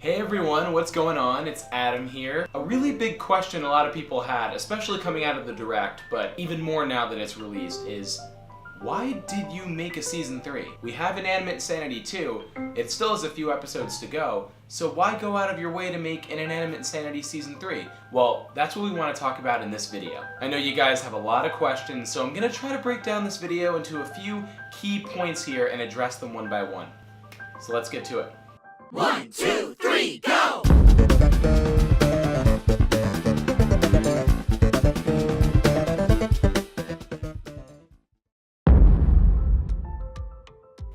Hey everyone, what's going on? It's Adam here. A really big question a lot of people had, especially coming out of the Direct, but even more now that it's released, is why did you make a Season 3? We have Inanimate Insanity 2, it still has a few episodes to go, so why go out of your way to make an Inanimate Insanity Season 3? Well, that's what we want to talk about in this video. I know you guys have a lot of questions, so I'm going to try to break down this video into a few key points here and address them one by one. So let's get to it. 1, 2, 3, go!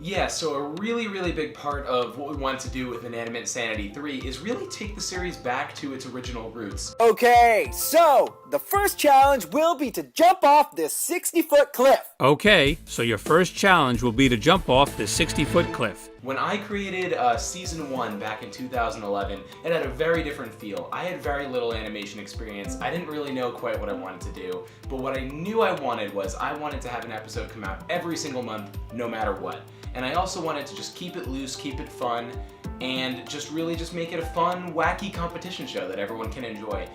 Yeah, so a really big part of what we want to do with Inanimate Insanity 3 is really take the series back to its original roots. Okay, so the first challenge will be to jump off this 60-foot cliff. Okay, so your first challenge will be to jump off this 60-foot cliff. When I created Season 1 back in 2011, it had a very different feel. I had very little animation experience. I didn't really know quite what I wanted to do, but what I knew I wanted was I wanted to have an episode come out every single month, no matter what. And I also wanted to just keep it loose, keep it fun, and just really just make it a fun, wacky competition show that everyone can enjoy.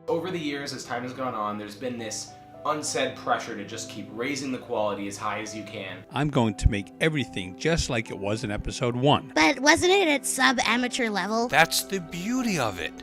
Over the years, as time has gone on, there's been this unsaid pressure to just keep raising the quality as high as you can. I'm going to make everything just like it was in episode 1. But wasn't it at sub-amateur level? That's the beauty of it.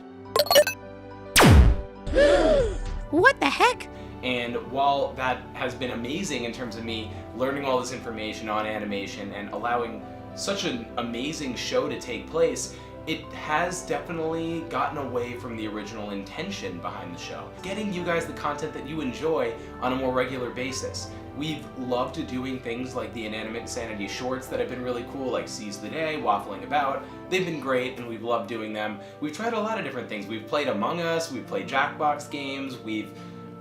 What the heck? And while that has been amazing in terms of me learning all this information on animation and allowing such an amazing show to take place, it has definitely gotten away from the original intention behind the show. Getting you guys the content that you enjoy on a more regular basis. We've loved doing things like the Inanimate Insanity shorts that have been really cool, like Seize the Day, Waffling About. They've been great and we've loved doing them. We've tried a lot of different things. We've played Among Us, we've played Jackbox games, we've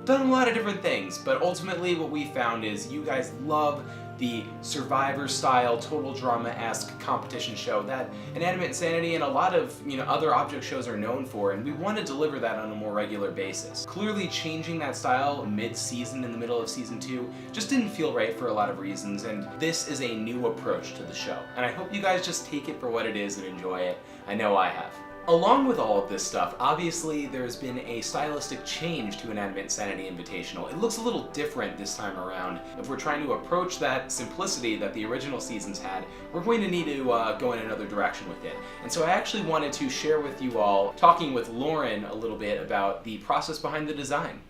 done a lot of different things, but ultimately what we found is you guys love the Survivor-style, total drama-esque competition show that Inanimate Insanity and a lot of other object shows are known for, and we want to deliver that on a more regular basis. Clearly changing that style mid-season in the middle of Season 2 just didn't feel right for a lot of reasons, and this is a new approach to the show. And I hope you guys just take it for what it is and enjoy it. I know I have. Along with all of this stuff, obviously there's been a stylistic change to Inanimate Insanity Invitational. It looks a little different this time around. If we're trying to approach that simplicity that the original seasons had, we're going to need to go in another direction with it. And so I actually wanted to share with you all, talking with Lauren a little bit about the process behind the design.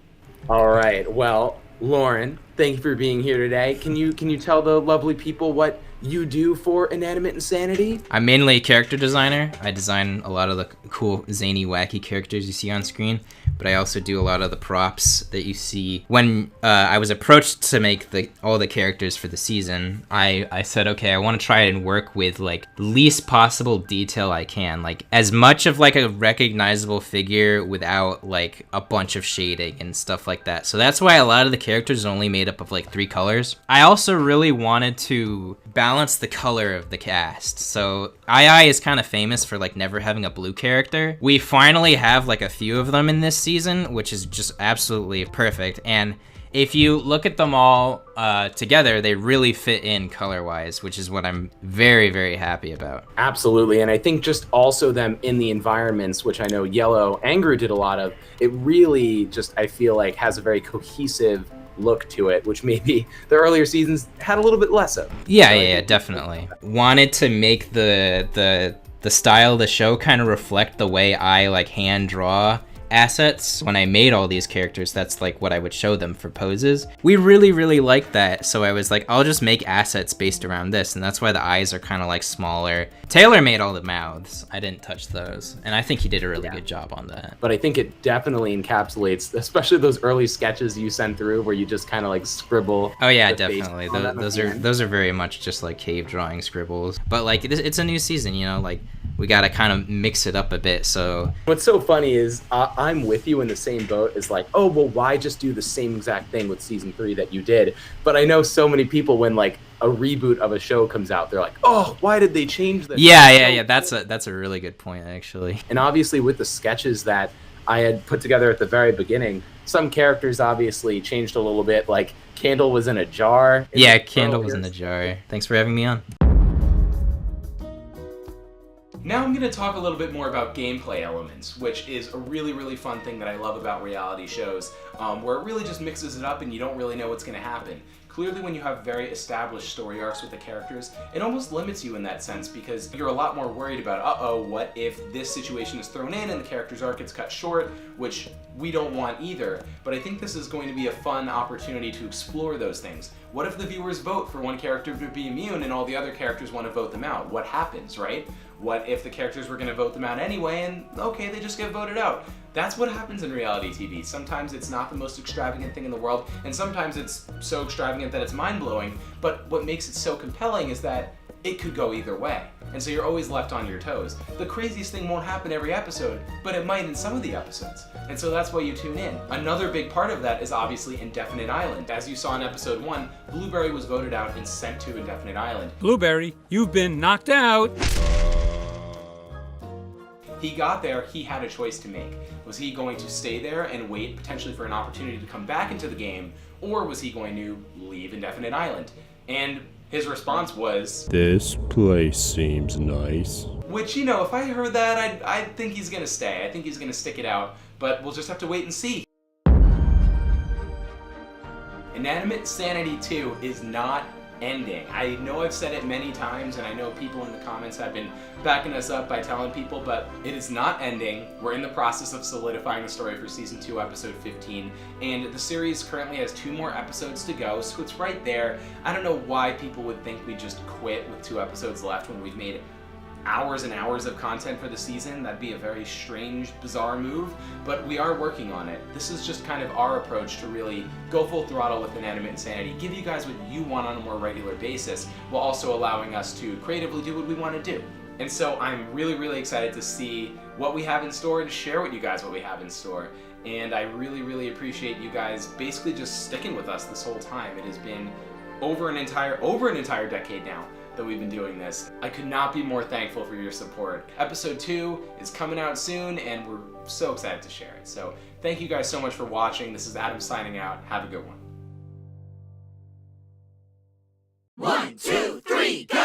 All right, well, Lauren, thank you for being here today. Can you tell the lovely people what you do for Inanimate Insanity? I'm mainly a character designer. I design a lot of the cool, zany, wacky characters you see on screen, but I also do a lot of the props that you see. When I was approached to make all the characters for the season, I said, okay, I want to try and work with like least possible detail I can, like as much of like a recognizable figure without like a bunch of shading and stuff like that. So that's why a lot of the characters are only made up of like 3 colors. I also really wanted to balance the color of the cast. So II is kind of famous for like never having a blue character. We finally have like a few of them in this season, which is just absolutely perfect. And if you look at them all together, they really fit in color-wise, which is what I'm very happy about. Absolutely, and I think just also them in the environments, which I know Yellow and Gru did a lot of, it really just, I feel like, has a very cohesive look to it, which maybe the earlier seasons had a little bit less of. Yeah, definitely. Wanted to make the style of the show kind of reflect the way I like hand draw assets. When I made all these characters, that's like what I would show them for poses. We really liked that, so I was like, I'll just make assets based around this, and that's why the eyes are kind of like smaller. Taylor made all the mouths. I didn't touch those, and I think he did a really good job on that. But I think it definitely encapsulates, especially those early sketches you sent through where you just kind of like scribble. Oh yeah, definitely. Those are very much just like cave drawing scribbles. But like it's a new season, like we gotta kind of mix it up a bit. So what's so funny is I'm with you in the same boat. Is like, oh well, why just do the same exact thing with Season 3 that you did? But I know so many people, when like a reboot of a show comes out, they're like, oh, why did they change this? Yeah. That's a really good point, actually. And obviously with the sketches that I had put together at the very beginning, some characters obviously changed a little bit. Like Candle was in a jar. Yeah, Candle was in a jar. Thanks for having me on. Now I'm going to talk a little bit more about gameplay elements, which is a really, really fun thing that I love about reality shows, where it really just mixes it up and you don't really know what's going to happen. Clearly, when you have very established story arcs with the characters, it almost limits you in that sense because you're a lot more worried about, uh-oh, what if this situation is thrown in and the character's arc gets cut short, which we don't want either. But I think this is going to be a fun opportunity to explore those things. What if the viewers vote for one character to be immune and all the other characters want to vote them out? What happens, right? What if the characters were going to vote them out anyway and, okay, they just get voted out? That's what happens in reality TV. Sometimes it's not the most extravagant thing in the world, and sometimes it's so extravagant that it's mind-blowing, but what makes it so compelling is that it could go either way, and so you're always left on your toes. The craziest thing won't happen every episode, but it might in some of the episodes, and so that's why you tune in. Another big part of that is obviously Indefinite Island. As you saw in episode 1, Blueberry was voted out and sent to Indefinite Island. Blueberry, you've been knocked out. He got there, he had a choice to make. Was he going to stay there and wait potentially for an opportunity to come back into the game, or was he going to leave Indefinite Island? And his response was, "This place seems nice." which, you know, if I heard that, I'd think he's gonna stay. I think he's gonna stick it out, but we'll just have to wait and see. Inanimate Sanity 2 is not ending. I know I've said it many times, and I know people in the comments have been backing us up by telling people, but it is not ending. We're in the process of solidifying the story for Season 2, Episode 15, and the series currently has 2 more episodes to go, so it's right there. I don't know why people would think we just quit with 2 episodes left when we've made hours and hours of content for the season. That'd be a very strange, bizarre move, but we are working on it. This is just kind of our approach to really go full throttle with Inanimate Insanity, give you guys what you want on a more regular basis, while also allowing us to creatively do what we want to do. And so I'm really, really excited to see what we have in store and share with you guys what we have in store. And I really, really appreciate you guys basically just sticking with us this whole time. It has been over an entire decade now that we've been doing this. I could not be more thankful for your support. Episode 2 is coming out soon, and we're so excited to share it. So thank you guys so much for watching. This is Adam signing out. Have a good one. 1, 2, 3, go!